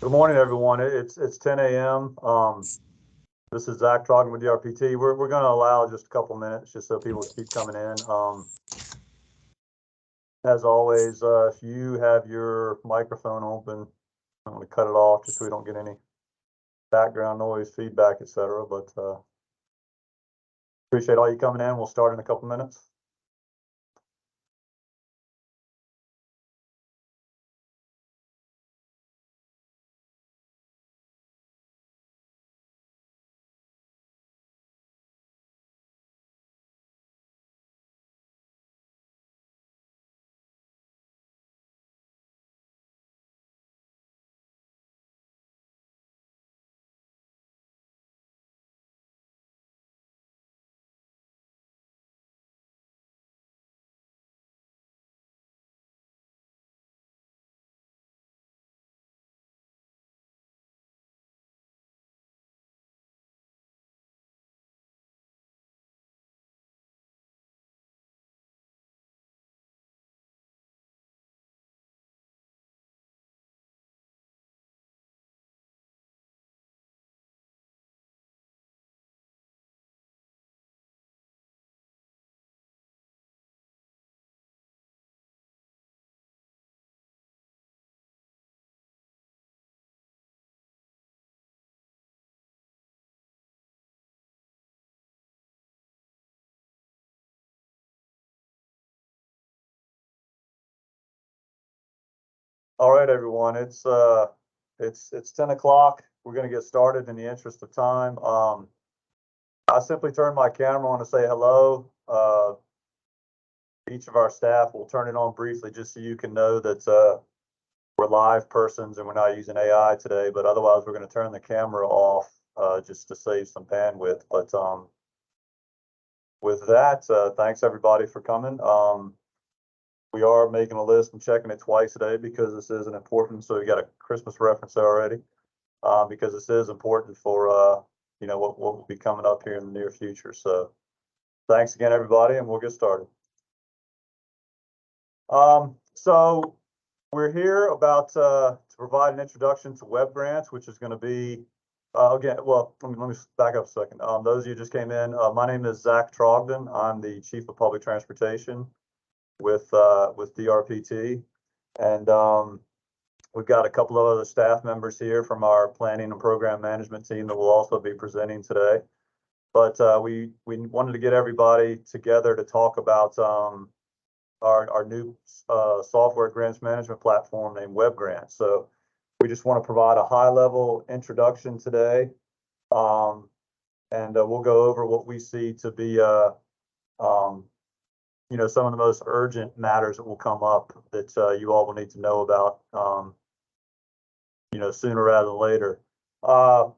Good morning, everyone. It's 10 a.m. This is Zach Trogdon with the RPT. We're going to allow just a couple minutes just so people keep coming in. As always, if you have your microphone open, I'm going to cut it off just so we don't get any background noise, feedback, etc. But appreciate all you coming in. We'll start in a couple minutes. All right, everyone. It's 10 o'clock. We're going to get started in the interest of time. I simply turn my camera on to say hello. Each of our staff will turn it on briefly just so you can know that we're live persons and we're not using AI today, but otherwise we're going to turn the camera off just to save some bandwidth. But with that, thanks everybody for coming. We are making a list and checking it twice a day because this is an important, so we got a Christmas reference already, because this is important for what will be coming up here in the near future. So thanks again, everybody, and we'll get started. So we're here about to provide an introduction to WebGrants, which is going to be again. Well, let me back up a second. Those of you who just came in, my name is Zach Trogdon. I'm the Chief of Public Transportation with DRPT, and we've got a couple of other staff members here from our planning and program management team that will also be presenting today. But we wanted to get everybody together to talk about our new software grants management platform named WebGrants. So we just want to provide a high-level introduction today, and we'll go over what we see to be some of the most urgent matters that will come up that you all will need to know about sooner rather than later. Our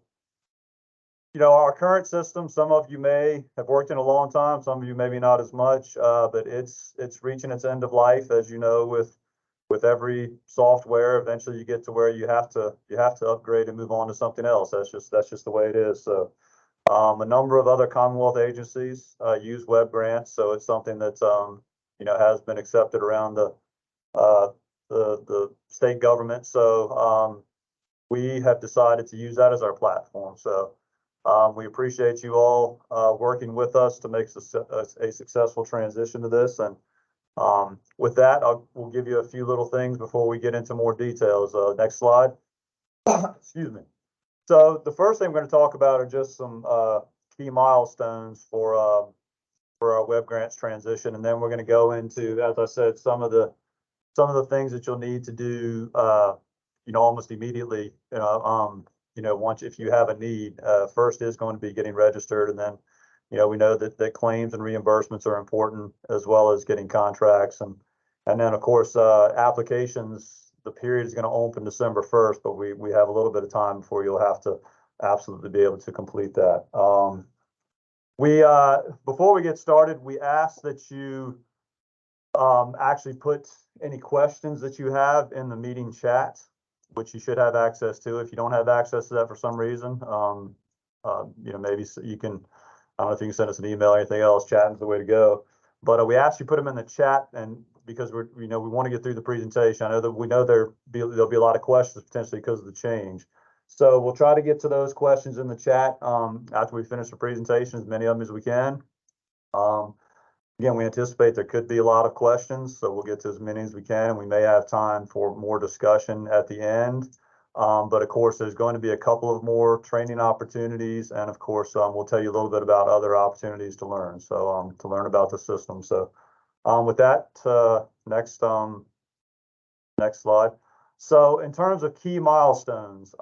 current system, some of you may have worked in a long time, some of you maybe not as much, but it's reaching its end of life. As you know, with every software, eventually you get to where you have to upgrade and move on to something else. That's just the way it is. So a number of other Commonwealth agencies use WebGrants, so it's something that has been accepted around the state government. So we have decided to use that as our platform. So we appreciate you all working with us to make a successful transition to this. And with that, we'll give you a few little things before we get into more details. Next slide. Excuse me. So the first thing we're going to talk about are just some key milestones for our WebGrants transition, and then we're going to go into, as I said, some of the things that you'll need to do, almost immediately. Once if you have a need, first is going to be getting registered, and then we know that claims and reimbursements are important, as well as getting contracts, and then of course applications. The period is going to open December 1st, but we have a little bit of time before you'll have to absolutely be able to complete that. Before we get started, we ask that you actually put any questions that you have in the meeting chat, which you should have access to. If you don't have access to that for some reason, maybe you can, I don't know if you can send us an email or anything else. Chatting is the way to go. But we ask you put them in the chat, and because we want to get through the presentation. I know that we know there'll be a lot of questions potentially because of the change. So we'll try to get to those questions in the chat after we finish the presentation, as many of them as we can. Again, we anticipate there could be a lot of questions, so we'll get to as many as we can. We may have time for more discussion at the end. But of course, there's going to be a couple of more training opportunities. And of course, we'll tell you a little bit about other opportunities to learn. So to learn about the system. So with that, next slide. So in terms of key milestones,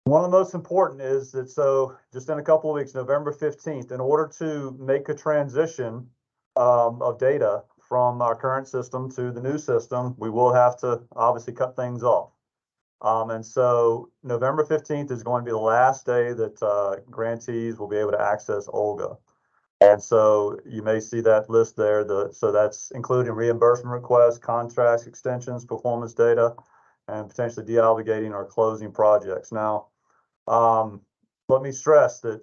one of the most important is that, so just in a couple of weeks, November 15th, in order to make a transition of data from our current system to the new system, we will have to obviously cut things off. And so November 15th is going to be the last day that grantees will be able to access Olga. And so you may see that list there. So that's including reimbursement requests, contracts, extensions, performance data, and potentially deobligating or closing projects. Now, let me stress that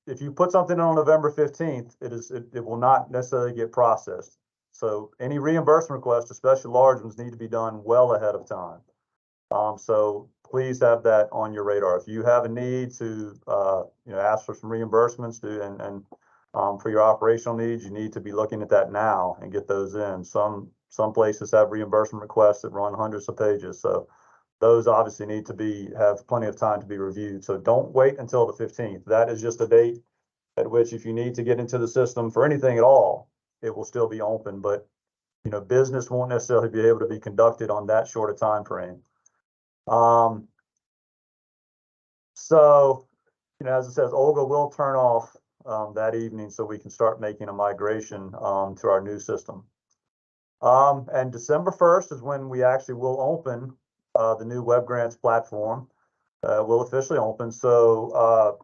if you put something on November 15th, it will not necessarily get processed. So any reimbursement requests, especially large ones, need to be done well ahead of time. So please have that on your radar. If you have a need to ask for some reimbursements and for your operational needs, you need to be looking at that now and get those in. Some places have reimbursement requests that run hundreds of pages. So those obviously need to have plenty of time to be reviewed. So don't wait until the 15th. That is just a date at which, if you need to get into the system for anything at all, it will still be open. But business won't necessarily be able to be conducted on that short a time frame. So as it says, Olga will turn off that evening so we can start making a migration to our new system. And December 1st is when we actually will open the new WebGrants platform. Will officially open. So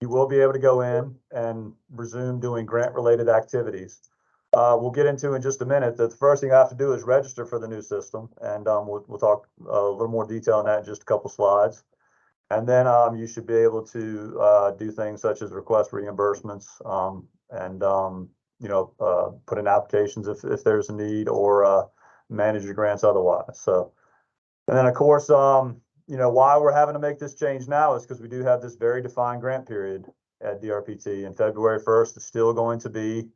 you will be able to go in and resume doing grant-related activities. We'll get into in just a minute that the first thing I have to do is register for the new system, and we'll talk a little more detail on that in just a couple slides. And then you should be able to do things such as request reimbursements and put in applications if there's a need, or manage your grants otherwise. So, and then of course, why we're having to make this change now is because we do have this very defined grant period at DRPT, and February 1st is still going to be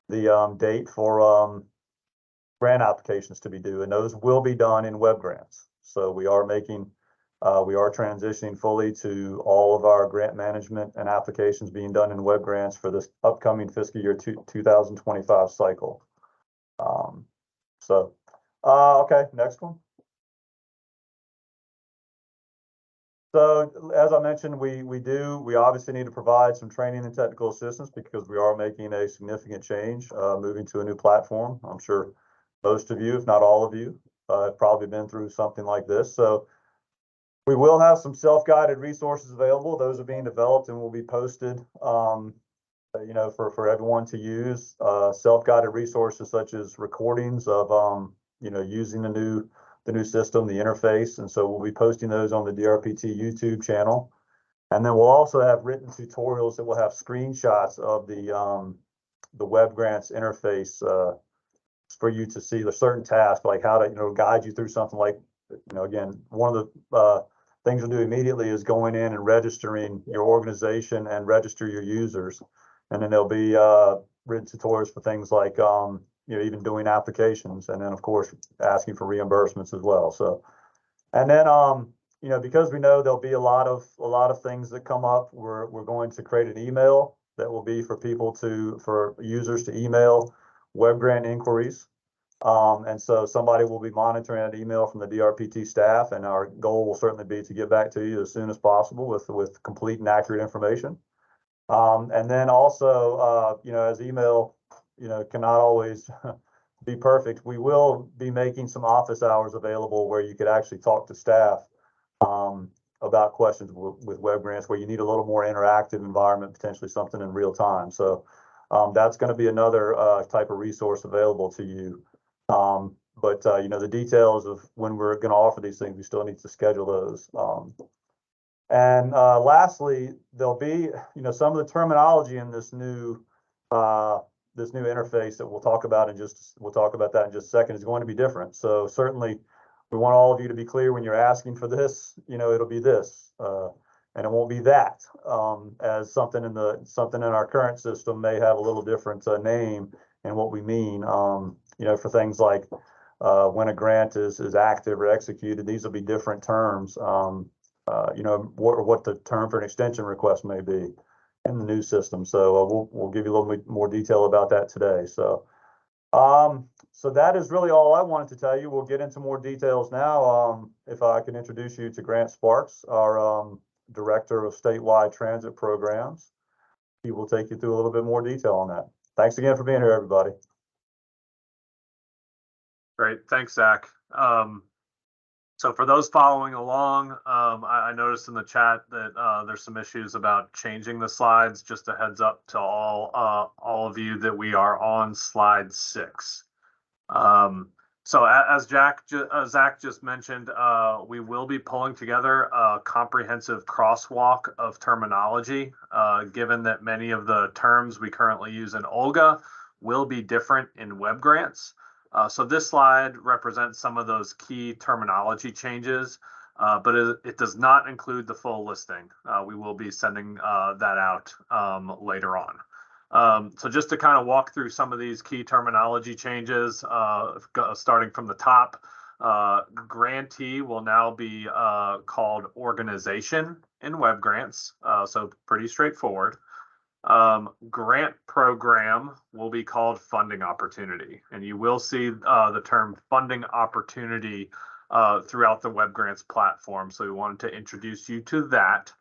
the date for grant applications to be due, and those will be done in WebGrants. So we are transitioning fully to all of our grant management and applications being done in WebGrants for this upcoming fiscal year 2025 cycle. Okay, next one. So as I mentioned, we obviously need to provide some training and technical assistance because we are making a significant change, moving to a new platform. I'm sure most of you, if not all of you, have probably been through something like this. So we will have some self-guided resources available. Those are being developed and will be posted, for everyone to use. Self-guided resources such as recordings of, using the new system, the interface. And so we'll be posting those on the DRPT YouTube channel. And then we'll also have written tutorials that will have screenshots of the WebGrants interface for you to see the certain tasks, like how to, guide you through something like, again, one of the things we'll do immediately is going in and registering your organization and register your users. And then there'll be written tutorials for things like, even doing applications, and then of course asking for reimbursements as well. So, and then because we know there'll be a lot of things that come up, we're going to create an email that will be for users to email WebGrant inquiries. And so somebody will be monitoring that email from the DRPT staff, and our goal will certainly be to get back to you as soon as possible with complete and accurate information. And then also, as email, cannot always be perfect, we will be making some office hours available where you could actually talk to staff about questions with WebGrants, where you need a little more interactive environment, potentially something in real time. So that's going to be another type of resource available to you. But the details of when we're going to offer these things, we still need to schedule those. And lastly, there'll be, some of the terminology in this new this new interface that we'll talk about that in just a second is going to be different. So certainly we want all of you to be clear when you're asking for this, it'll be this, and it won't be that, as something in our current system may have a little different name and what we mean, for things like when a grant is active or executed. These will be different terms, what the term for an extension request may be in the new system. So we'll give you a little bit more detail about that today. So that is really all I wanted to tell you. We'll get into more details now. If I can introduce you to Grant Sparks, our Director of Statewide Transit Programs. He will take you through a little bit more detail on that. Thanks again for being here, everybody. Great, thanks, Zach. So for those following along, I noticed in the chat that there's some issues about changing the slides. Just a heads up to all of you that we are on slide 6. So as Zach just mentioned, we will be pulling together a comprehensive crosswalk of terminology, given that many of the terms we currently use in Olga will be different in WebGrants. So this slide represents some of those key terminology changes, but it does not include the full listing. We will be sending that out later on. So just to kind of walk through some of these key terminology changes, starting from the top, grantee will now be called organization in WebGrants, so pretty straightforward. Grant program will be called funding opportunity, and you will see the term funding opportunity throughout the WebGrants platform, so we wanted to introduce you to that.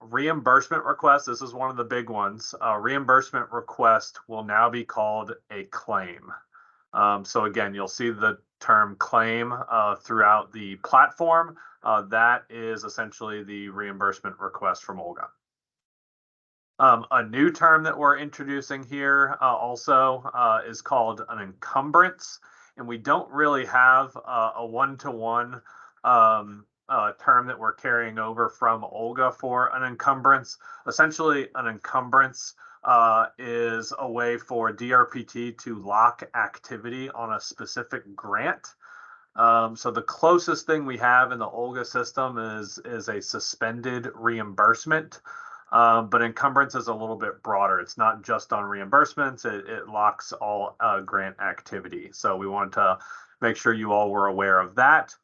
Reimbursement request, this is one of the big ones. Reimbursement request will now be called a claim. So again, you'll see the term claim throughout the platform. That is essentially the reimbursement request from Olga. A new term that we're introducing here also is called an encumbrance, and we don't really have a one-to-one term that we're carrying over from Olga for an encumbrance. Essentially, an encumbrance is a way for DRPT to lock activity on a specific grant. So the closest thing we have in the Olga system is a suspended reimbursement. But encumbrance is a little bit broader. It's not just on reimbursements. It locks all grant activity. So we wanted to make sure you all were aware of that.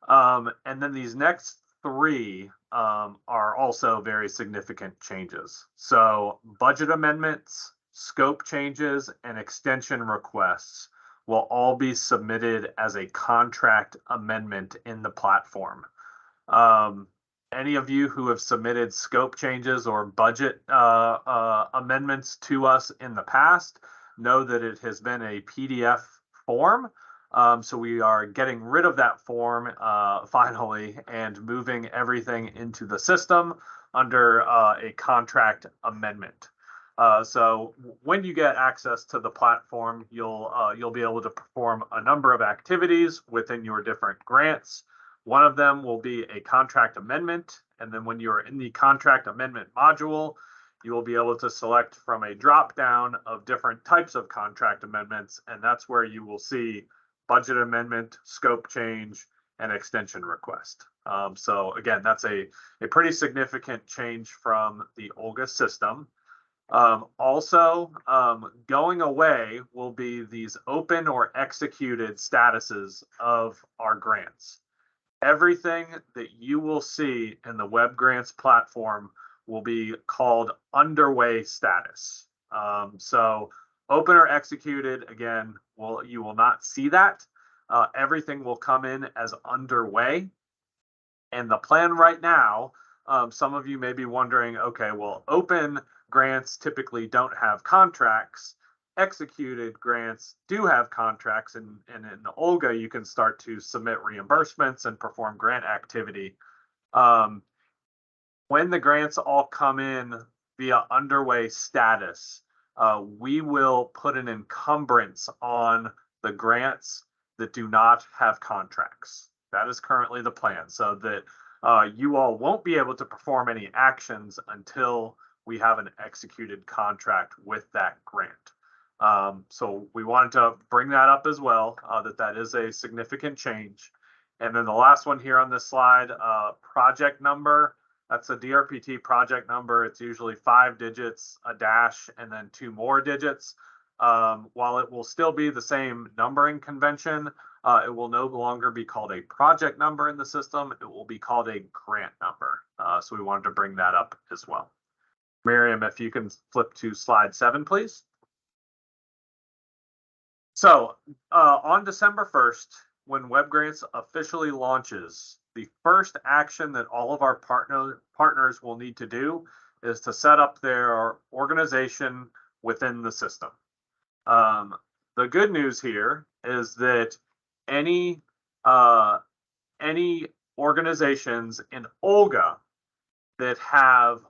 And then these next 3 are also very significant changes. So budget amendments, scope changes, and extension requests will all be submitted as a contract amendment in the platform. Any of you who have submitted scope changes or budget amendments to us in the past know that it has been a PDF form. So we are getting rid of that form finally and moving everything into the system under a contract amendment. So when you get access to the platform, you'll be able to perform a number of activities within your different grants. One of them will be a contract amendment, and then when you are in the contract amendment module, you will be able to select from a drop down of different types of contract amendments, and that's where you will see budget amendment, scope change, and extension request. So again, that's a pretty significant change from the Olga system. Also, going away will be these open or executed statuses of our grants. Everything that you will see in the WebGrants platform will be called underway status. So open or executed, again, you will not see that. Everything will come in as underway. And the plan right now, some of you may be wondering, okay, well, open grants typically don't have contracts. Executed grants do have contracts, and in Olga, you can start to submit reimbursements and perform grant activity. When the grants all come in via underway status, we will put an encumbrance on the grants that do not have contracts. That is currently the plan, so that you all won't be able to perform any actions until we have an executed contract with that grant. So we wanted to bring that up as well, that is a significant change. And then the last one here on this slide, project number. That's a DRPT project number. It's usually 5 digits, a dash, and then 2 more digits. While it will still be the same numbering convention, it will no longer be called a project number in the system. It will be called a grant number. So we wanted to bring that up as well. Miriam, if you can flip to slide 7, please. So on December 1st, when WebGrants officially launches, the first action that all of our partners will need to do is to set up their organization within the system. The good news here is that any organizations in Olga that have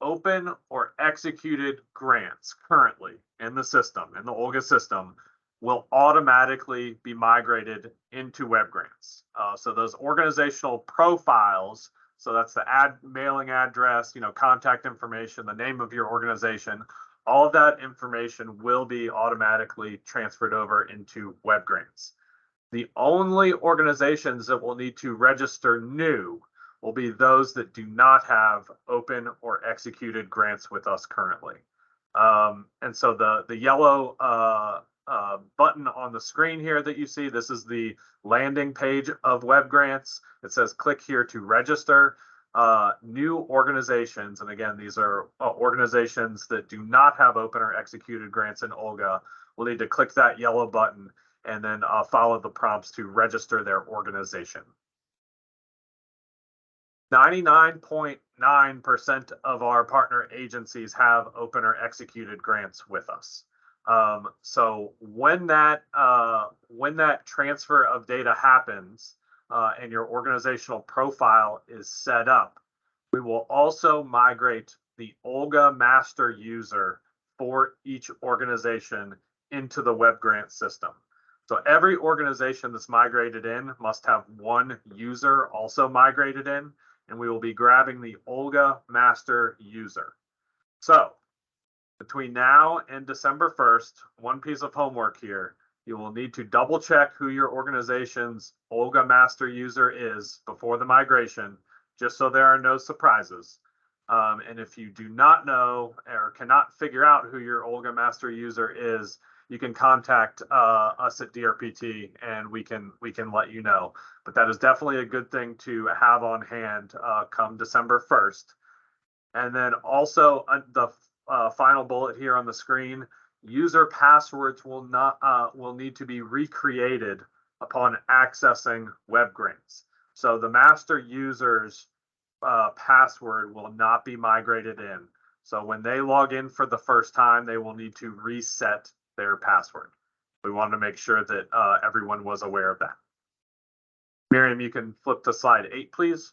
open or executed grants currently in the system, in the Olga system, will automatically be migrated into WebGrants. So those organizational profiles, so that's the mailing address, contact information, the name of your organization, all of that information will be automatically transferred over into WebGrants. The only organizations that will need to register new will be those that do not have open or executed grants with us currently. And so the yellow button on the screen here that you see, this is the landing page of WebGrants. It says click here to register. New organizations, and again, these are organizations that do not have open or executed grants in Olga, will need to click that yellow button and then follow the prompts to register their organization. 99.9% of our partner agencies have open or executed grants with us. So when that transfer of data happens and your organizational profile is set up, we will also migrate the Olga master user for each organization into the WebGrants system. So every organization that's migrated in must have one user also migrated in, and we will be grabbing the Olga master user. So between now and December 1st, one piece of homework here, you will need to double check who your organization's Olga master user is before the migration, just so there are no surprises. And if you do not know or cannot figure out who your Olga master user is, you can contact us at DRPT and we can let you know. But that is definitely a good thing to have on hand come December 1st. And then also the final bullet here on the screen, user passwords will need to be recreated upon accessing WebGrants. So the master user's password will not be migrated in. So when they log in for the first time, they will need to reset their password. We wanted to make sure that everyone was aware of that. Miriam, you can flip to slide 8, please.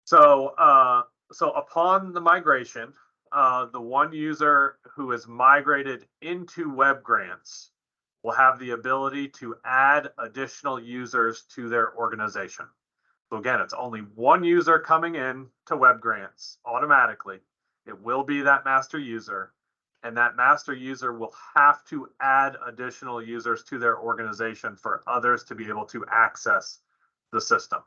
So upon the migration, the one user who is migrated into WebGrants will have the ability to add additional users to their organization. So again, it's only one user coming in to WebGrants automatically. It will be that master user, and that master user will have to add additional users to their organization for others to be able to access the system.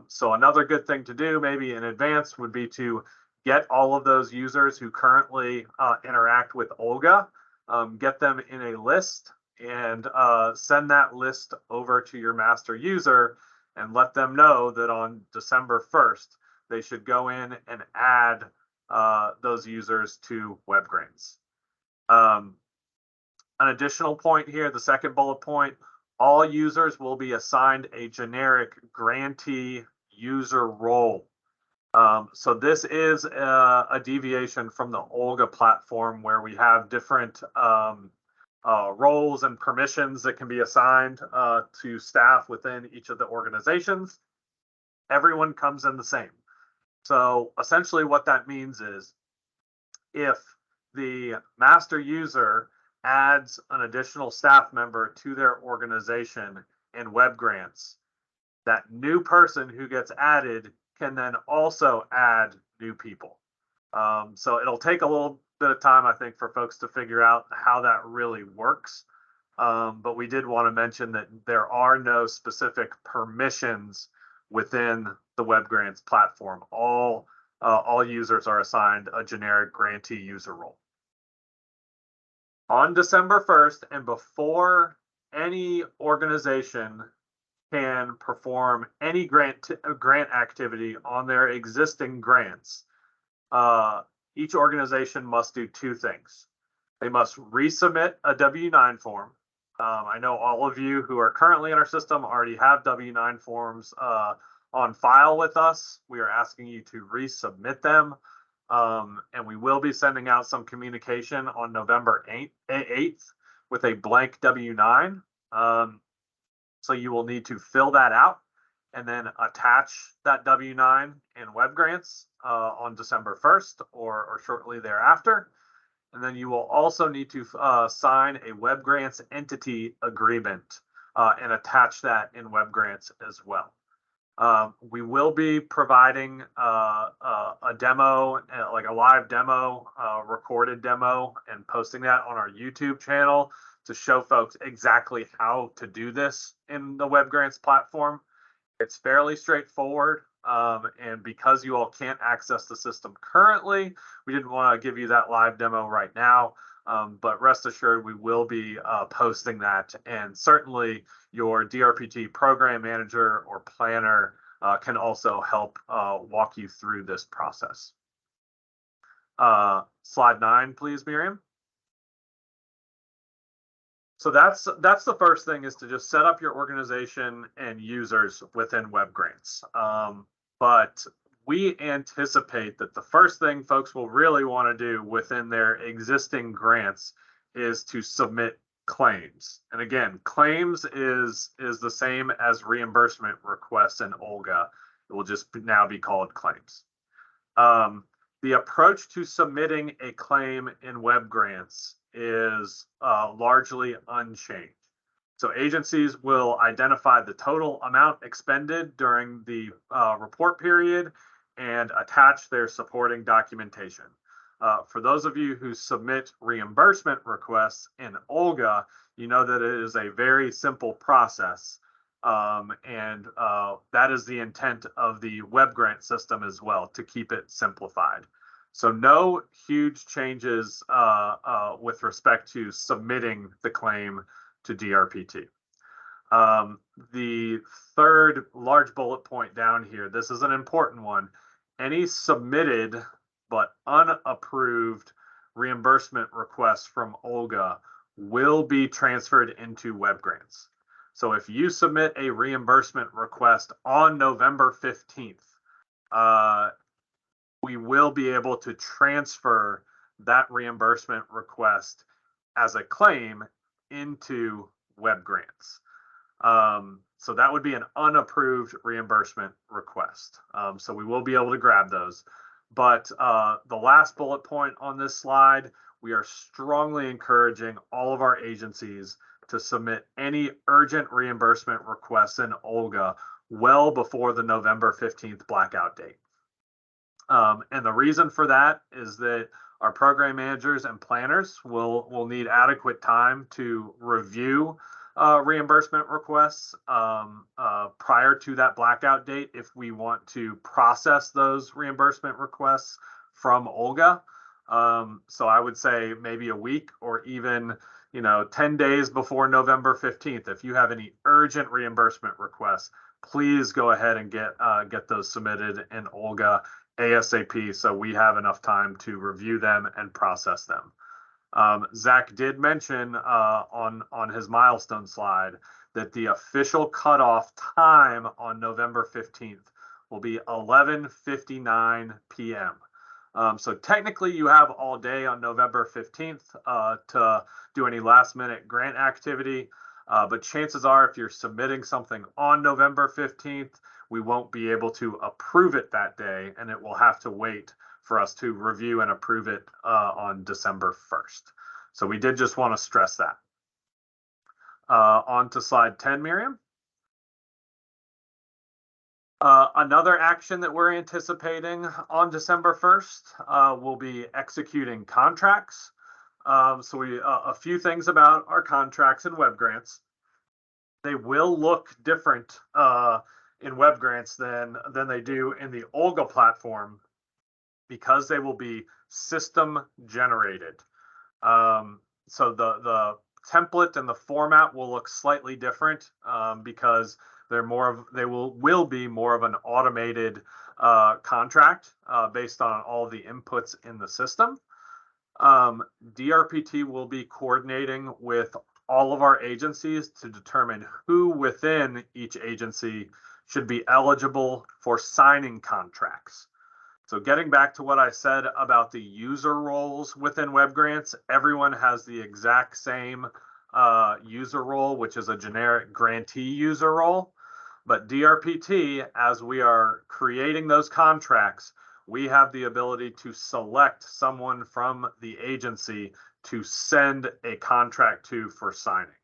So another good thing to do maybe in advance would be to get all of those users who currently interact with Olga, get them in a list and send that list over to your master user and let them know that on December 1st, they should go in and add those users to WebGrants. An additional point here, the second bullet point, all users will be assigned a generic grantee user role. So this is a deviation from the Olga platform where we have different roles and permissions that can be assigned to staff within each of the organizations. Everyone comes in the same. So essentially what that means is if the master user adds an additional staff member to their organization in WebGrants, that new person who gets added can then also add new people. So it'll take a little bit of time, I think, for folks to figure out how that really works. But we did want to mention that there are no specific permissions within the WebGrants platform. All users are assigned a generic grantee user role. On December 1st, and before any organization can perform any grant activity on their existing grants, each organization must do two things. They must resubmit a W-9 form. I know all of you who are currently in our system already have W-9 forms on file with us. We are asking you to resubmit them. And we will be sending out some communication on November 8th with a blank W-9. So you will need to fill that out and then attach that W-9 in WebGrants on December 1st or shortly thereafter. And then you will also need to sign a WebGrants entity agreement and attach that in WebGrants as well. We will be providing a demo, like a live demo, recorded demo, and posting that on our YouTube channel to show folks exactly how to do this in the WebGrants platform. It's fairly straightforward. And because you all can't access the system currently, we didn't want to give you that live demo right now. But rest assured, we will be posting that. And certainly your DRPT program manager or planner can also help walk you through this process. Slide 9, please, Miriam. So that's the first thing, is to just set up your organization and users within WebGrants. But we anticipate that the first thing folks will really want to do within their existing grants is to submit claims. And again, claims is the same as reimbursement requests in Olga. It will just now be called claims. The approach to submitting a claim in WebGrants is largely unchanged. So agencies will identify the total amount expended during the report period and attach their supporting documentation. For those of you who submit reimbursement requests in Olga, you know that it is a very simple process. And that is the intent of the WebGrant system as well, to keep it simplified. So no huge changes with respect to submitting the claim to DRPT. The third large bullet point down here, this is an important one. Any submitted but unapproved reimbursement requests from Olga will be transferred into WebGrants. So if you submit a reimbursement request on November 15th, we will be able to transfer that reimbursement request as a claim into WebGrants. So that would be an unapproved reimbursement request. So we will be able to grab those. But the last bullet point on this slide, we are strongly encouraging all of our agencies to submit any urgent reimbursement requests in Olga well before the November 15th blackout date. And the reason for that is that our program managers and planners will need adequate time to review reimbursement requests prior to that blackout date if we want to process those reimbursement requests from Olga. So I would say maybe a week or even 10 days before November 15th. If you have any urgent reimbursement requests, please go ahead and get those submitted in Olga ASAP, so we have enough time to review them and process them. Zach did mention on his milestone slide that the official cutoff time on November 15th will be 11:59 p.m. So technically you have all day on November 15th to do any last minute grant activity. But chances are, if you're submitting something on November 15th, we won't be able to approve it that day, and it will have to wait for us to review and approve it on December 1st. So we did just want to stress that. On to slide 10, Miriam. Another action that we're anticipating on December 1st will be executing contracts. So a few things about our contracts and WebGrants. They will look different in WebGrants than they do in the Olga platform because they will be system generated. So the template and the format will look slightly different because they will be more of an automated contract based on all the inputs in the system. DRPT will be coordinating with all of our agencies to determine who within each agency should be eligible for signing contracts. So getting back to what I said about the user roles within WebGrants, everyone has the exact same user role, which is a generic grantee user role. But DRPT, as we are creating those contracts, we have the ability to select someone from the agency to send a contract to for signing.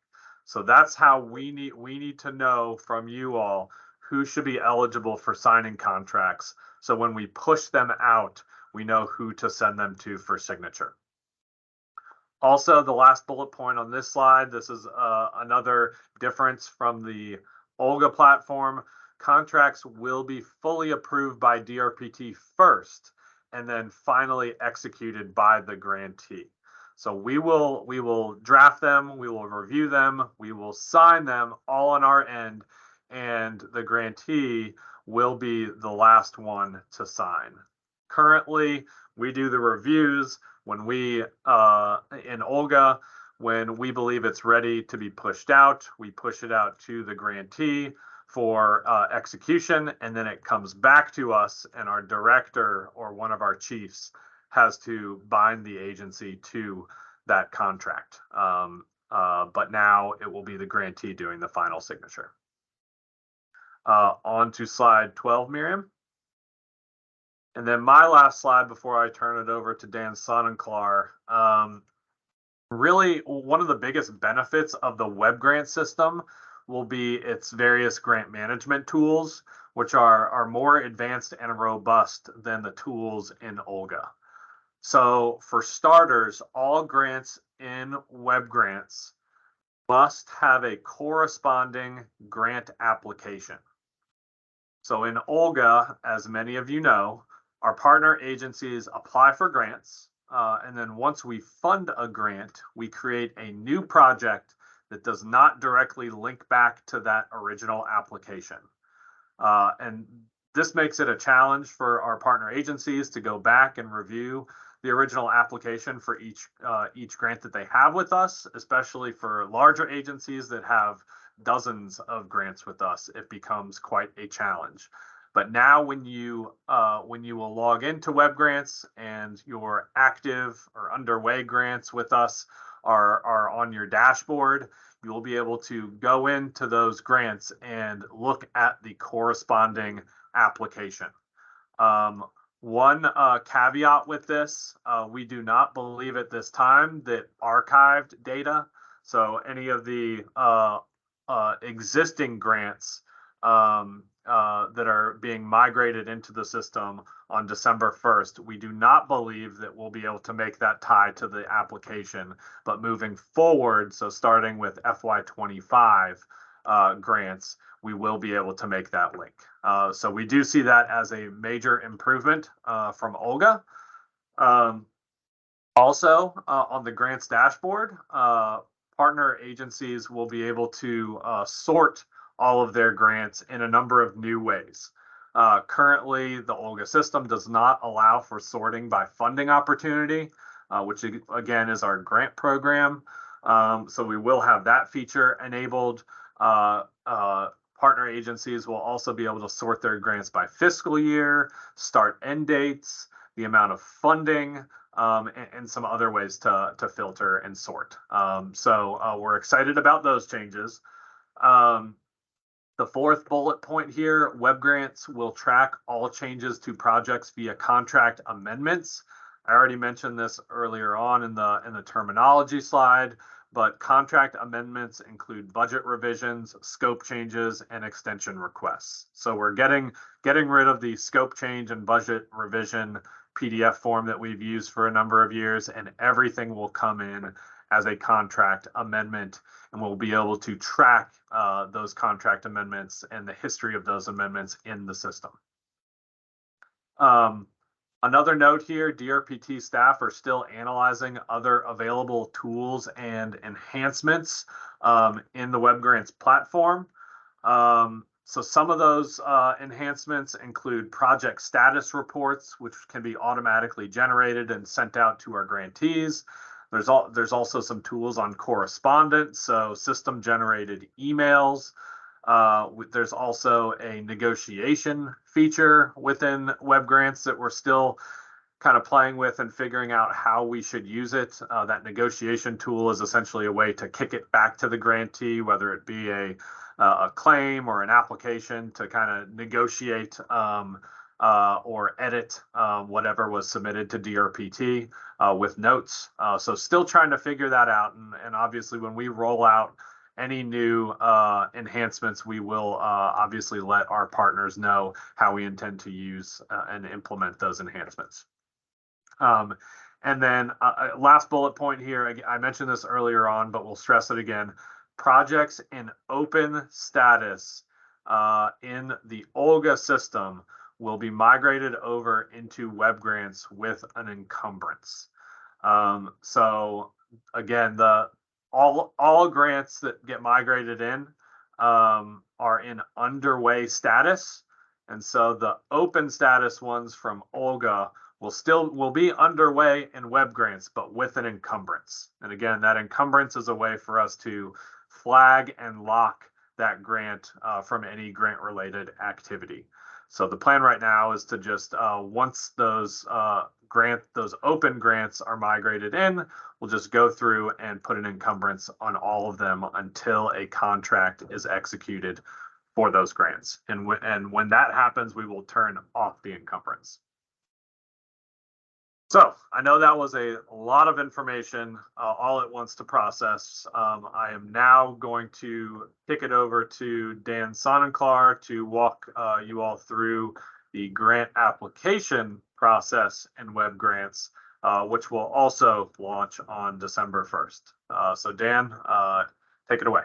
So that's how we need to know from you all who should be eligible for signing contracts. So when we push them out, we know who to send them to for signature. Also, the last bullet point on this slide, this is another difference from the Olga platform. Contracts will be fully approved by DRPT first and then finally executed by the grantee. So we will draft them, we will review them, we will sign them all on our end, and the grantee will be the last one to sign. Currently, we do the reviews when we in Olga, when we believe it's ready to be pushed out, we push it out to the grantee for execution, and then it comes back to us, and our director or one of our chiefs has to bind the agency to that contract. But now it will be the grantee doing the final signature. On to slide 12, Miriam. And then my last slide before I turn it over to Dan Sonnenklar. Really, one of the biggest benefits of the WebGrant system will be its various grant management tools, which are more advanced and robust than the tools in Olga. So for starters, all grants in WebGrants must have a corresponding grant application. So in Olga, as many of you know, our partner agencies apply for grants, and then once we fund a grant, we create a new project that does not directly link back to that original application. And this makes it a challenge for our partner agencies to go back and review the original application for each grant that they have with us, especially for larger agencies that have dozens of grants with us. It becomes quite a challenge. But now when you will log into WebGrants and your active or underway grants with us are on your dashboard, you will be able to go into those grants and look at the corresponding application. One caveat with this, we do not believe at this time that archived data, so any of the existing grants that are being migrated into the system on December 1st, we do not believe that we'll be able to make that tie to the application. But moving forward, so starting with FY25 grants, we will be able to make that link. So we do see that as a major improvement from Olga. Also, on the grants dashboard, partner agencies will be able to sort all of their grants in a number of new ways. Currently, the Olga system does not allow for sorting by funding opportunity, which again is our grant program. So we will have that feature enabled. Partner agencies will also be able to sort their grants by fiscal year, start end dates, the amount of funding, and some other ways to filter and sort. So we're excited about those changes. The fourth bullet point here, WebGrants will track all changes to projects via contract amendments. I already mentioned this earlier on in the terminology slide, but contract amendments include budget revisions, scope changes, and extension requests. So we're getting rid of the scope change and budget revision PDF form that we've used for a number of years, and everything will come in as a contract amendment, and we'll be able to track those contract amendments and the history of those amendments in the system. Another note here, DRPT staff are still analyzing other available tools and enhancements in the WebGrants platform. So some of those enhancements include project status reports, which can be automatically generated and sent out to our grantees. There's also some tools on correspondence, so system-generated emails. There's also a negotiation feature within WebGrants that we're still kind of playing with and figuring out how we should use it. That negotiation tool is essentially a way to kick it back to the grantee, whether it be a claim or an application, to kind of negotiate or edit whatever was submitted to DRPT with notes. So still trying to figure that out. And obviously when we roll out any new enhancements, we will obviously let our partners know how we intend to use and implement those enhancements. And then last bullet point here, I mentioned this earlier on, but we'll stress it again. Projects in open status in the Olga system will be migrated over into WebGrants with an encumbrance. So again, all grants that get migrated in are in underway status, and so the open status ones from Olga will be underway in WebGrants, but with an encumbrance. And again, that encumbrance is a way for us to flag and lock that grant from any grant-related activity. So the plan right now is to just once those open grants are migrated in, we'll just go through and put an encumbrance on all of them until a contract is executed for those grants. And when that happens, we will turn off the encumbrance. So I know that was a lot of information all at once to process. I am now going to kick it over to Dan Sonnenklar to walk you all through the grant application process in WebGrants, which will also launch on December 1st. So Dan, take it away.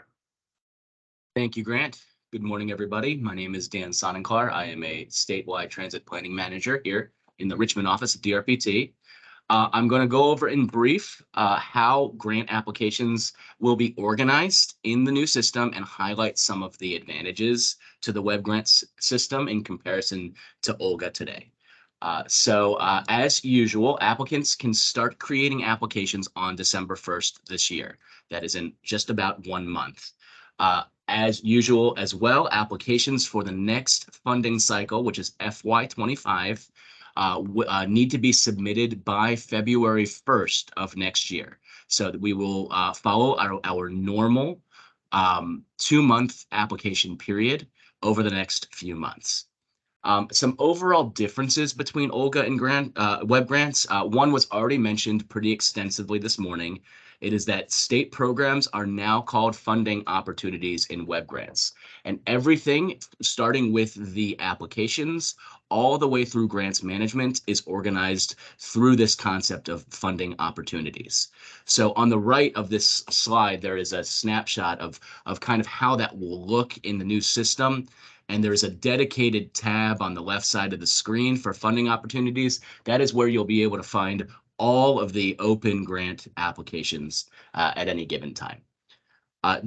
Thank you, Grant. Good morning, everybody. My name is Dan Sonnenklar. I am a statewide transit planning manager here in the Richmond office of DRPT. I'm going to go over in brief how grant applications will be organized in the new system and highlight some of the advantages to the WebGrants system in comparison to Olga today. So as usual, applicants can start creating applications on December 1st this year. That is in just about 1 month. As usual as well, applications for the next funding cycle, which is FY25, need to be submitted by February 1st of next year. So that we will follow our normal 2-month application period over the next few months. Some overall differences between Olga and WebGrants. One was already mentioned pretty extensively this morning. It is that state programs are now called funding opportunities in WebGrants. And everything, starting with the applications, all the way through grants management, is organized through this concept of funding opportunities. So on the right of this slide, there is a snapshot of kind of how that will look in the new system. And there's a dedicated tab on the left side of the screen for funding opportunities. That is where you'll be able to find all of the open grant applications at any given time.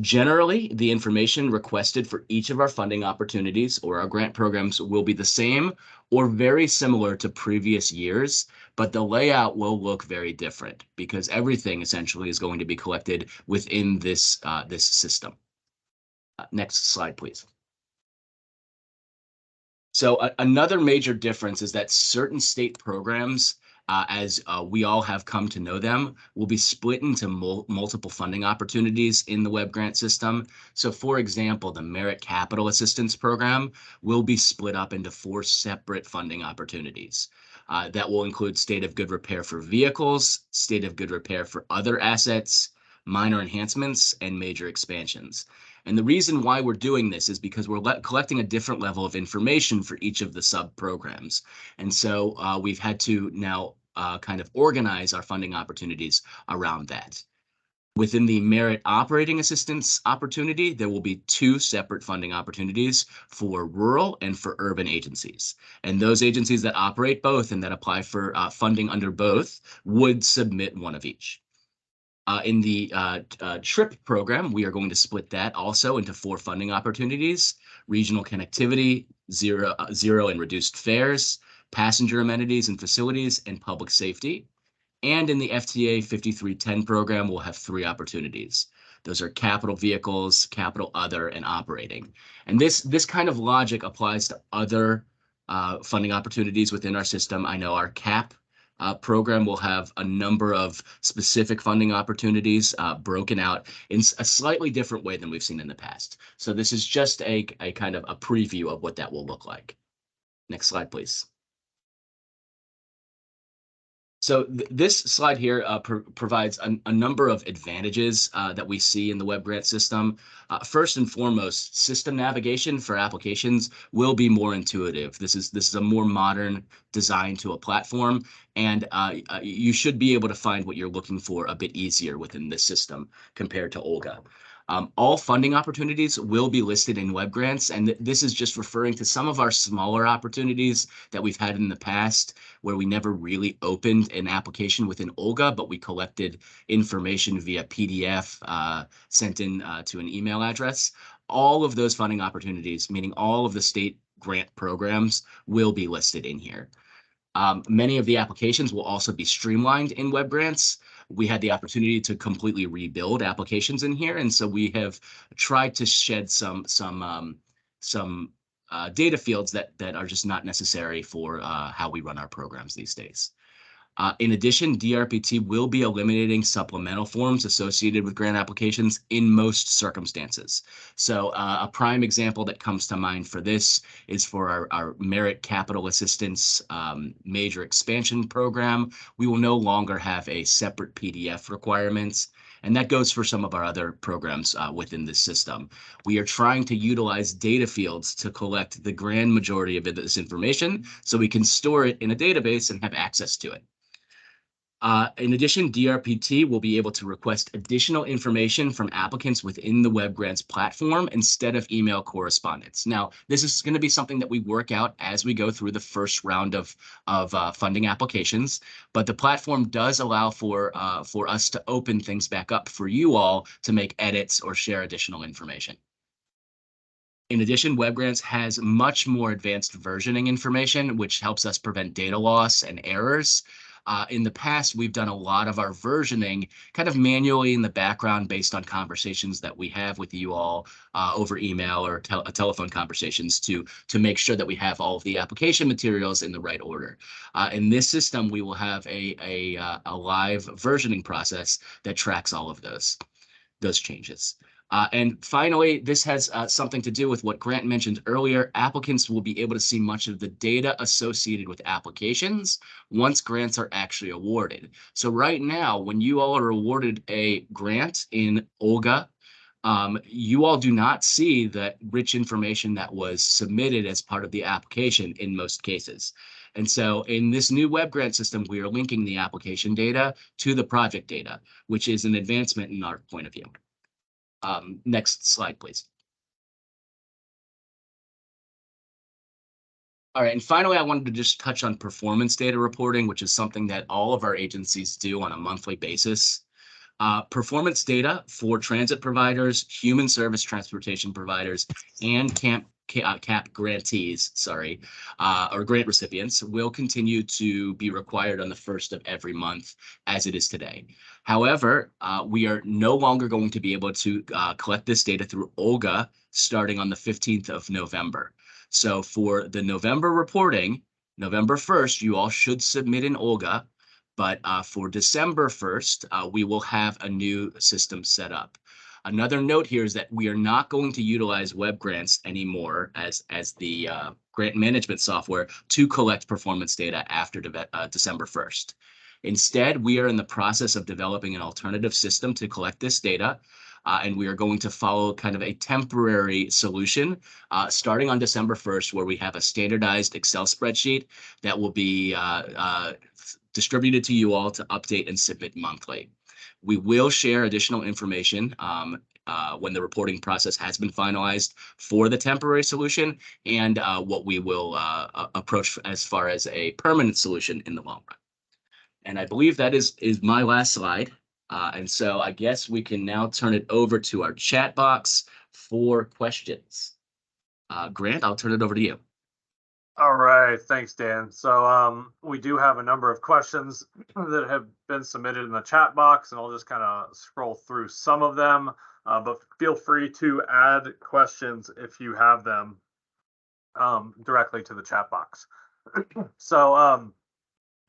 Generally, the information requested for each of our funding opportunities or our grant programs will be the same or very similar to previous years, but the layout will look very different because everything essentially is going to be collected within this system. Next slide, please. So another major difference is that certain state programs, as we all have come to know them, will be split into multiple funding opportunities in the WebGrant system. So for example, the Merit Capital Assistance Program will be split up into 4 separate funding opportunities. That will include state of good repair for vehicles, state of good repair for other assets, minor enhancements, and major expansions. And the reason why we're doing this is because we're collecting a different level of information for each of the sub-programs. And so we've had to now kind of organize our funding opportunities around that. Within the Merit Operating Assistance opportunity, there will be 2 separate funding opportunities for rural and for urban agencies. And those agencies that operate both and that apply for funding under both would submit one of each. In the TRIP program, we are going to split that also into 4 funding opportunities: regional connectivity, zero and reduced fares, passenger amenities and facilities, and public safety. And in the FTA 5310 program, we'll have 3 opportunities. Those are capital vehicles, capital other, and operating. And this kind of logic applies to other funding opportunities within our system. I know our CAP program will have a number of specific funding opportunities broken out in a slightly different way than we've seen in the past. So this is just a kind of a preview of what that will look like. Next slide, please. So this slide here provides a number of advantages that we see in the WebGrant system. First and foremost, system navigation for applications will be more intuitive. This is a more modern design to a platform, and you should be able to find what you're looking for a bit easier within this system compared to Olga. All funding opportunities will be listed in WebGrants, and this is just referring to some of our smaller opportunities that we've had in the past where we never really opened an application within Olga, but we collected information via PDF sent in to an email address. All of those funding opportunities, meaning all of the state grant programs, will be listed in here. Many of the applications will also be streamlined in WebGrants. We had the opportunity to completely rebuild applications in here, and so we have tried to shed some data fields that are just not necessary for how we run our programs these days. In addition, DRPT will be eliminating supplemental forms associated with grant applications in most circumstances. So a prime example that comes to mind for this is for our Merit Capital Assistance Major Expansion Program. We will no longer have a separate PDF requirements, and that goes for some of our other programs within this system. We are trying to utilize data fields to collect the grand majority of this information so we can store it in a database and have access to it. In addition, DRPT will be able to request additional information from applicants within the WebGrants platform instead of email correspondence. Now, this is going to be something that we work out as we go through the first round of funding applications, but the platform does allow for us to open things back up for you all to make edits or share additional information. In addition, WebGrants has much more advanced versioning information, which helps us prevent data loss and errors. In the past, we've done a lot of our versioning kind of manually in the background based on conversations that we have with you all over email or telephone conversations to make sure that we have all of the application materials in the right order. In this system, we will have a live versioning process that tracks all of those changes. And finally, this has something to do with what Grant mentioned earlier. Applicants will be able to see much of the data associated with applications once grants are actually awarded. So right now, when you all are awarded a grant in Olga, you all do not see that rich information that was submitted as part of the application in most cases. And so in this new WebGrant system, we are linking the application data to the project data, which is an advancement in our point of view. Next slide, please. All right, and finally, I wanted to just touch on performance data reporting, which is something that all of our agencies do on a monthly basis. Performance data for transit providers, human service transportation providers, and CAP grantees, or grant recipients will continue to be required on the 1st of every month as it is today. However, we are no longer going to be able to collect this data through Olga starting on the 15th of November. So for the November reporting, November 1st, you all should submit in Olga, but for December 1st, we will have a new system set up. Another note here is that we are not going to utilize WebGrants anymore as the grant management software to collect performance data after December 1st. Instead, we are in the process of developing an alternative system to collect this data. And we are going to follow kind of a temporary solution starting on December 1st, where we have a standardized Excel spreadsheet that will be distributed to you all to update and submit monthly. We will share additional information when the reporting process has been finalized for the temporary solution and what we will approach as far as a permanent solution in the long run. And I believe that is my last slide. And so I guess we can now turn it over to our chat box for questions. Grant, I'll turn it over to you. All right, thanks, Dan. So we do have a number of questions that have been submitted in the chat box, and I'll just kind of scroll through some of them. But feel free to add questions if you have them directly to the chat box. So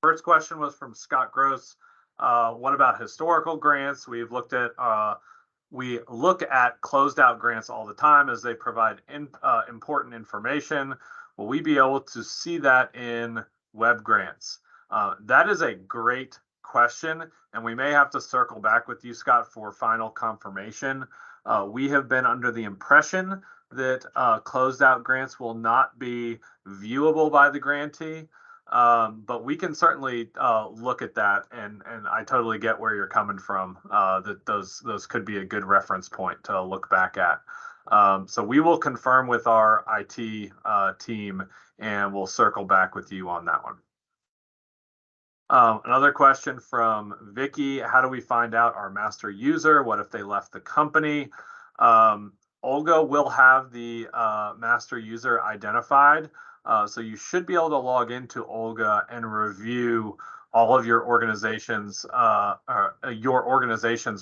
first question was from Scott Gross. What about historical grants? We look at closed out grants all the time as they provide important information. Will we be able to see that in WebGrants? That is a great question, and we may have to circle back with you, Scott, for final confirmation. We have been under the impression that closed out grants will not be viewable by the grantee. But we can certainly look at that, and I totally get where you're coming from, that those could be a good reference point to look back at. So we will confirm with our IT team, and we'll circle back with you on that one. Another question from Vicky: how do we find out our master user? What if they left the company? Olga will have the master user identified. So you should be able to log into Olga and review all of your organization's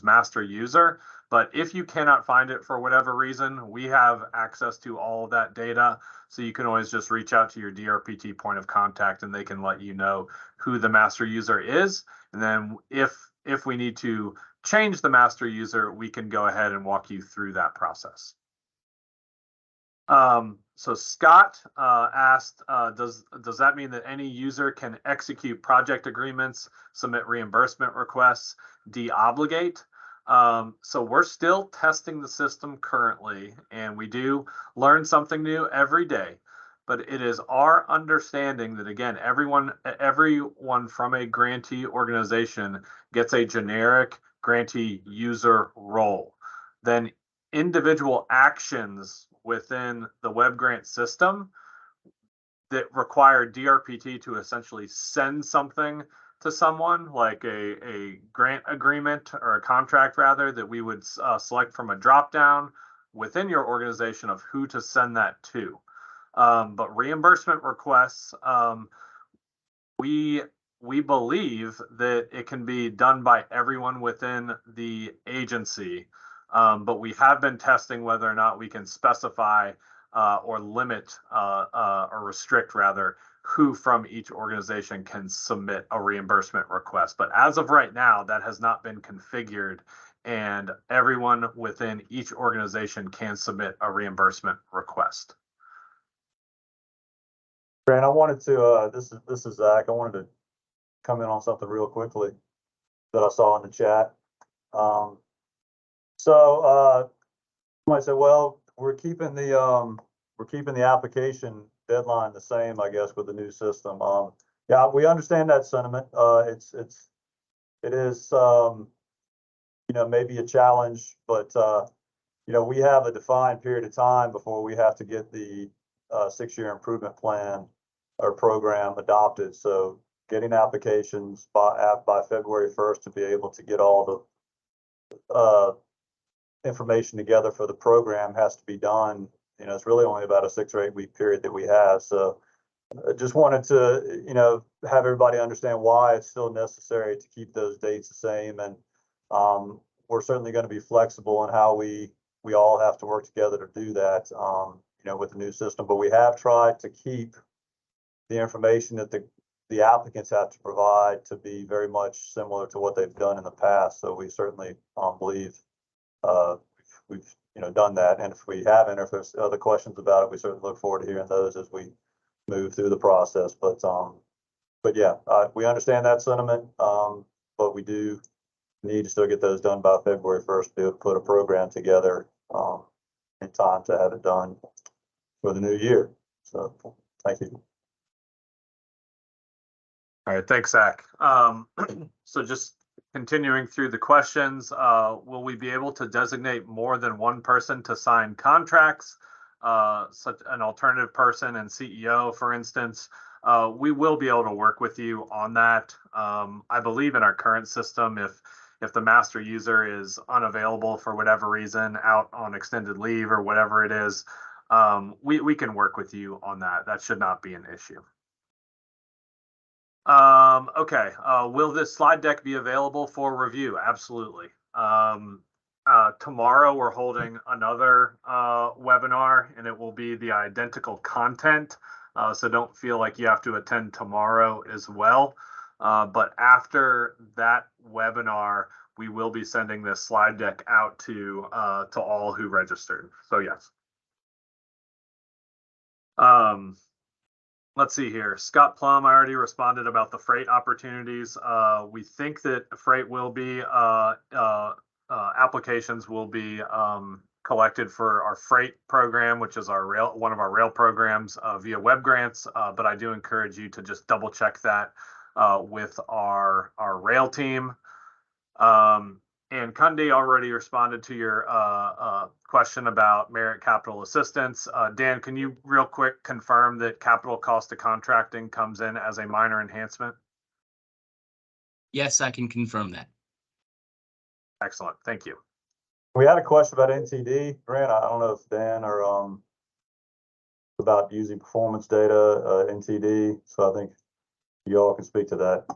master user. But if you cannot find it for whatever reason, we have access to all of that data. So you can always just reach out to your DRPT point of contact, and they can let you know who the master user is. And then if we need to change the master user, we can go ahead and walk you through that process. So Scott asked, does that mean that any user can execute project agreements, submit reimbursement requests, de-obligate? So we're still testing the system currently, and we do learn something new every day. But it is our understanding that, again, everyone from a grantee organization gets a generic grantee user role. Then individual actions within the WebGrant system that require DRPT to essentially send something to someone, like a grant agreement or a contract rather, that we would select from a drop-down within your organization of who to send that to. But reimbursement requests, we believe that it can be done by everyone within the agency. But we have been testing whether or not we can specify or limit or restrict rather who from each organization can submit a reimbursement request. But as of right now, that has not been configured, and everyone within each organization can submit a reimbursement request. Grant, I wanted to, this is Zach. I wanted to come in on something real quickly that I saw in the chat. So you might say, well, we're keeping the application deadline the same, I guess, with the new system. Yeah, we understand that sentiment. It is maybe a challenge, but we have a defined period of time before we have to get the 6-year improvement plan or program adopted. So getting applications by February 1st to be able to get all the information together for the program has to be done. It's really only about a 6 or 8 week period that we have. So I just wanted to, have everybody understand why it's still necessary to keep those dates the same. And we're certainly going to be flexible in how we all have to work together to do that, with the new system. But we have tried to keep the information that the applicants have to provide to be very much similar to what they've done in the past. So we certainly believe we've done that. And if we haven't, or if there's other questions about it, we certainly look forward to hearing those as we move through the process. But but yeah, we understand that sentiment, but we do need to still get those done by February 1st, to be able to put a program together, in time to have it done for the new year. So, thank you. All right, thanks, Zach. So just continuing through the questions, will we be able to designate more than one person to sign contracts, such an alternative person and CEO, for instance? We will be able to work with you on that. I believe in our current system, if the master user is unavailable for whatever reason, out on extended leave or whatever it is, we can work with you on that. That should not be an issue. Okay. Will this slide deck be available for review? Absolutely. Tomorrow we're holding another webinar, and it will be the identical content. So don't feel like you have to attend tomorrow as well. But after that webinar, we will be sending this slide deck out to all who registered. So yes. Let's see here. Scott Plum, I already responded about the freight opportunities. We think that freight will be, applications will be collected for our freight program, which is one of our rail programs via WebGrants. But I do encourage you to just double check that with our rail team. And Kundi already responded to your question about merit capital assistance. Dan, can you real quick confirm that capital cost of contracting comes in as a minor enhancement? Yes, I can confirm that. Excellent, thank you. We had a question about NTD, Grant. I don't know if Dan or about using performance data, NTD. So I think you all can speak to that.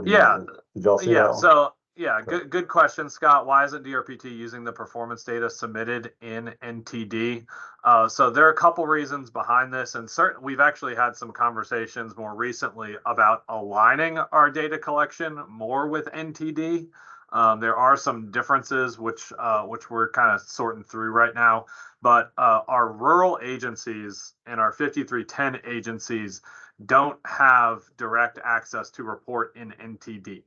Yeah. Did y'all see that one? So yeah, good question, Scott. Why isn't DRPT using the performance data submitted in NTD? So there are a couple reasons behind this, and we've actually had some conversations more recently about aligning our data collection more with NTD. There are some differences which we're kind of sorting through right now, but our rural agencies and our 5310 agencies don't have direct access to report in NTD.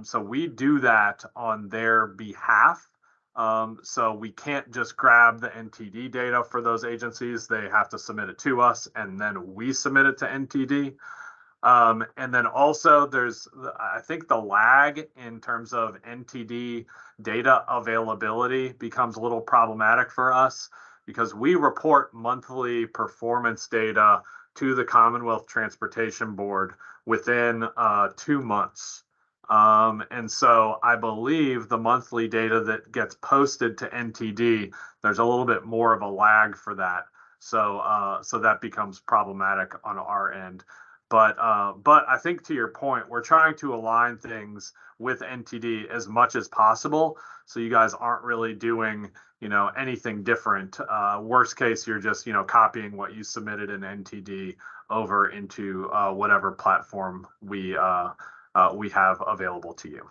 So we do that on their behalf. So we can't just grab the NTD data for those agencies. They have to submit it to us, and then we submit it to NTD. And then also there's, I think the lag in terms of NTD data availability becomes a little problematic for us because we report monthly performance data to the Commonwealth Transportation Board within 2 months. And so I believe the monthly data that gets posted to NTD, there's a little bit more of a lag for that. So that becomes problematic on our end. But I think to your point, we're trying to align things with NTD as much as possible. So you guys aren't really doing, anything different. Worst case, you're just, copying what you submitted in NTD over into whatever platform we have available to you.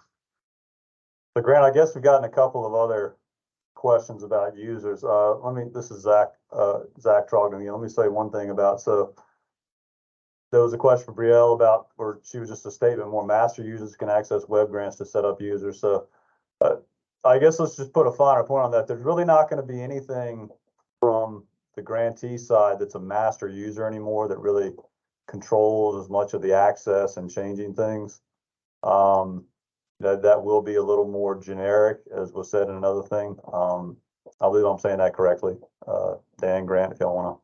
So Grant, I guess we've gotten a couple of other questions about users. This is Zach Trogdon again. Let me say one thing about, so there was a question for Brielle about, or she was just a statement, more master users can access WebGrants to set up users. So I guess let's just put a finer point on that. There's really not going to be anything from the grantee side that's a master user anymore that really controls as much of the access and changing things. That will be a little more generic, as was said in another thing. I believe I'm saying that correctly. Dan, Grant, if y'all want to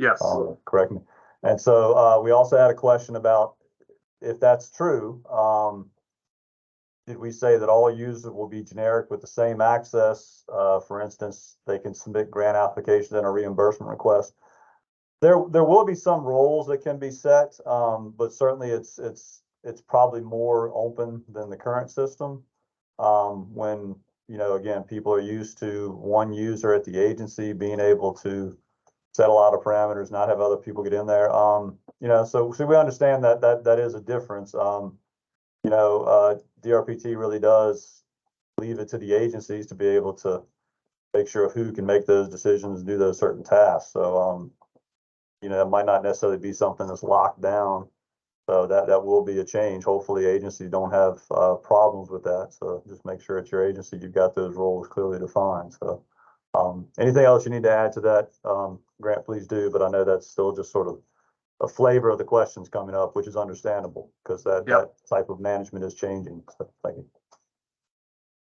Yes. Correct me. And so we also had a question about if that's true. Did we say that all users will be generic with the same access? For instance, they can submit grant applications and a reimbursement request. There will be some roles that can be set, but certainly it's probably more open than the current system. When again, people are used to one user at the agency being able to set a lot of parameters, not have other people get in there. So we understand that is a difference. DRPT really does leave it to the agencies to be able to make sure of who can make those decisions, do those certain tasks. So, it might not necessarily be something that's locked down. So that will be a change. Hopefully agencies don't have problems with that. So just make sure at your agency you've got those roles clearly defined. So anything else you need to add to that, Grant, please do. But I know that's still just sort of a flavor of the questions coming up, which is understandable because that type of management is changing. So thank you.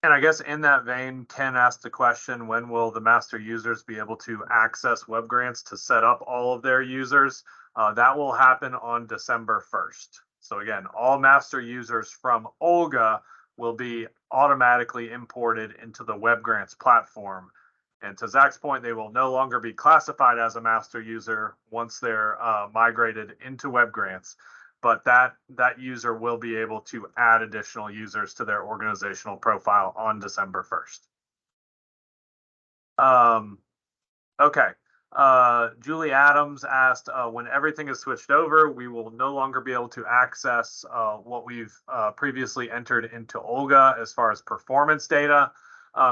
And I guess in that vein, Ken asked the question, when will the master users be able to access WebGrants to set up all of their users? That will happen on December 1st. So again, all master users from Olga will be automatically imported into the WebGrants platform. And to Zach's point, they will no longer be classified as a master user once they're migrated into WebGrants. But that user will be able to add additional users to their organizational profile on December 1st. Okay. Julie Adams asked, when everything is switched over, we will no longer be able to access what we've previously entered into Olga as far as performance data.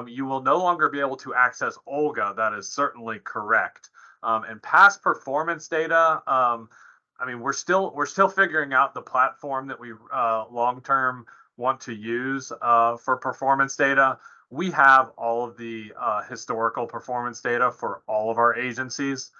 You will no longer be able to access Olga. That is certainly correct. And past performance data, I mean, we're still figuring out the platform that we long-term want to use for performance data. We have all of the historical performance data for all of our agencies.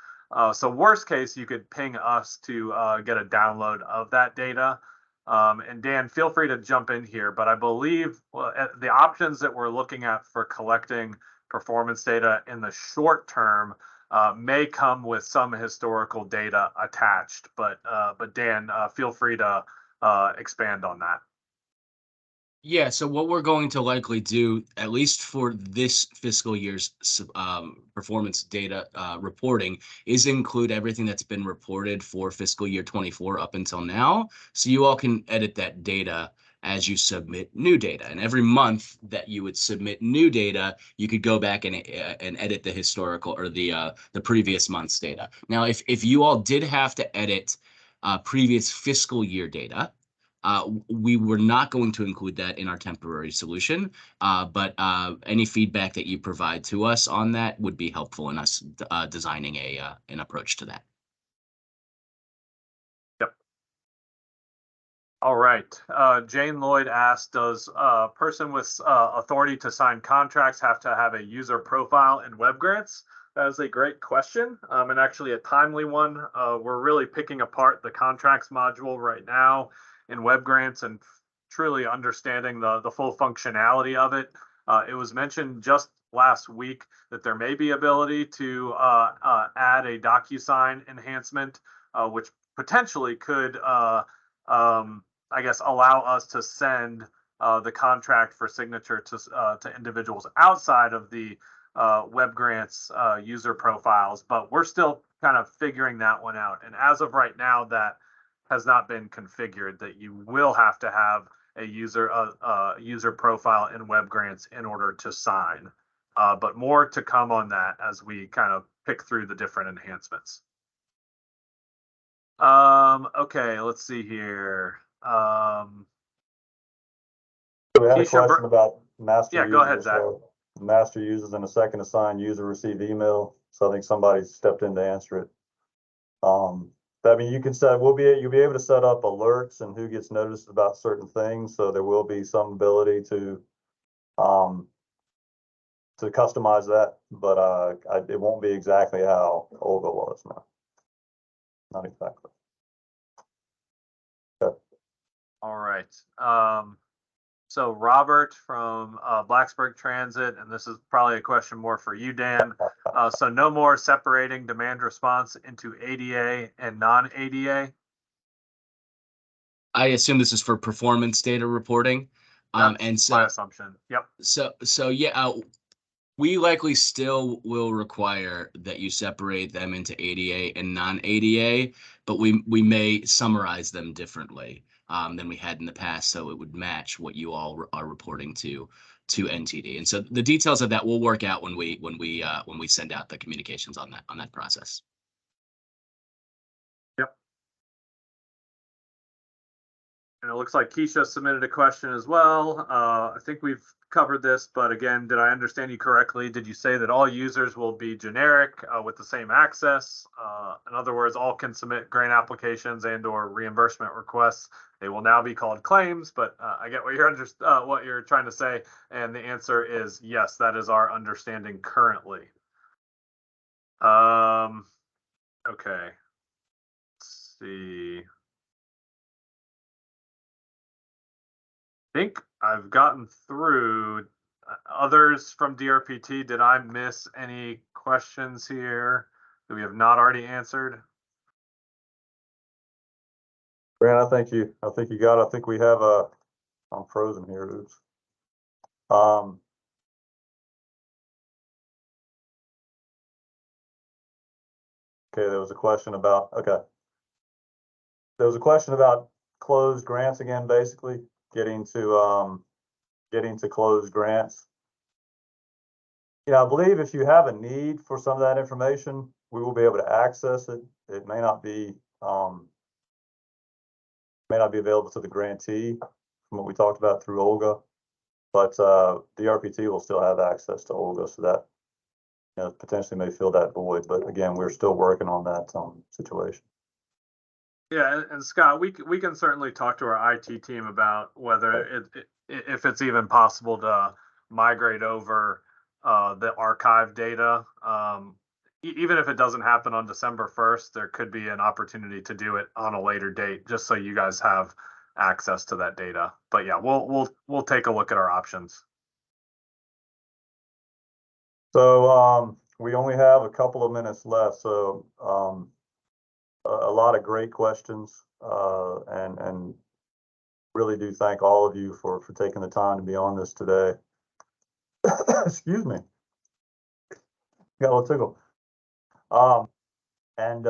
So worst case, you could ping us to get a download of that data. And Dan, feel free to jump in here, but I believe the options that we're looking at for collecting performance data in the short term may come with some historical data attached, but Dan, feel free to expand on that. Yeah, so what we're going to likely do, at least for this fiscal year's performance data reporting, is include everything that's been reported for fiscal year 24 up until now. So you all can edit that data as you submit new data. And every month that you would submit new data, you could go back and edit the historical or the previous month's data. Now, if you all did have to edit previous fiscal year data, we were not going to include that in our temporary solution, but any feedback that you provide to us on that would be helpful in us designing an approach to that. Yep. All right. Jane Lloyd asked, does a person with authority to sign contracts have to have a user profile in WebGrants? That is a great question, and actually a timely one. We're really picking apart the contracts module right now in WebGrants and truly understanding the full functionality of it. It was mentioned just last week that there may be ability to add a DocuSign enhancement, which potentially could, I guess, allow us to send the contract for signature to individuals outside of the WebGrants user profiles, but we're still kind of figuring that one out. And as of right now, that has not been configured, that you will have to have a user profile in WebGrants in order to sign. But more to come on that as we kind of pick through the different enhancements. Okay, let's see here. We had a question about master users. Go ahead, Zach. So master users and a second assigned user receive email. So I think somebody stepped in to answer it. I mean, you can set, you'll be able to set up alerts and who gets noticed about certain things. So there will be some ability to customize that, but it won't be exactly how Olga was. No, not exactly. Okay. All right. So Robert from Blacksburg Transit, and this is probably a question more for you, Dan. So no more separating demand response into ADA and non-ADA? I assume this is for performance data reporting. And so my assumption. Yep. So yeah, we likely still will require that you separate them into ADA and non-ADA, but we may summarize them differently than we had in the past, so it would match what you all are reporting to NTD. And so the details of that will work out when we send out the communications on that process. Yep. And it looks like Keisha submitted a question as well. I think we've covered this, but again, did I understand you correctly? Did you say that all users will be generic with the same access? In other words, all can submit grant applications and or reimbursement requests. They will now be called claims, but I get what what you're trying to say. And the answer is yes, that is our understanding currently. Okay. Let's see. Think I've gotten through others from DRPT. Did I miss any questions here that we have not already answered? Grant, I think you got, I think we have I'm frozen here, oops. Okay, there was a question about, there was a question about closed grants again, basically, getting to closed grants. I believe if you have a need for some of that information, we will be able to access it. It may not be available to the grantee from what we talked about through Olga, but the RPT will still have access to Olga, so that potentially may fill that void. But again, we're still working on that situation. Yeah, and Scott, we can certainly talk to our IT team about whether if it's even possible to migrate over the archive data. Even if it doesn't happen on December 1st, there could be an opportunity to do it on a later date, just so you guys have access to that data. But yeah, we'll take a look at our options. So we only have a couple of minutes left. So a lot of great questions, and really do thank all of you for taking the time to be on this today. Excuse me. Got a little tickle. And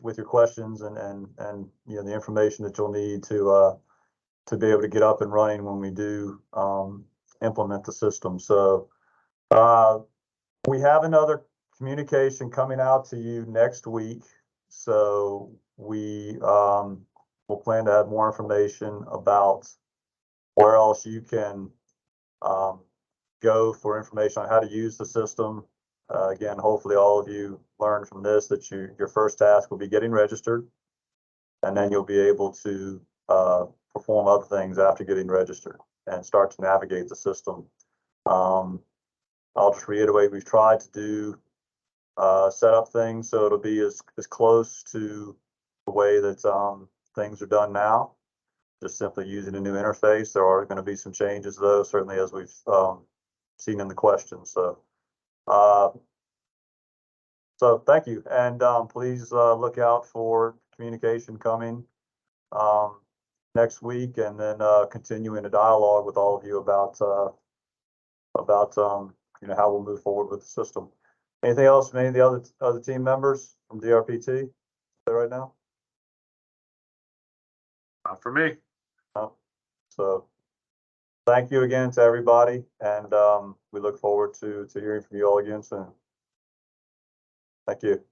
with your questions and the information that you'll need to be able to get up and running when we do implement the system. So we have another communication coming out to you next week. So we will plan to have more information about where else you can go for information on how to use the system. Again, hopefully all of you learned from this that your first task will be getting registered, and then you'll be able to perform other things after getting registered and start to navigate the system. I'll just reiterate, we've tried to do set up things so it'll be as close to the way that things are done now, just simply using a new interface. There are going to be some changes though, certainly as we've seen in the questions. So thank you, and please look out for communication coming next week, and then continuing a dialogue with all of you about how we'll move forward with the system. Anything else from any of the other team members from DRPT right now? Not for me. No. So thank you again to everybody, and we look forward to hearing from you all again soon. Thank you.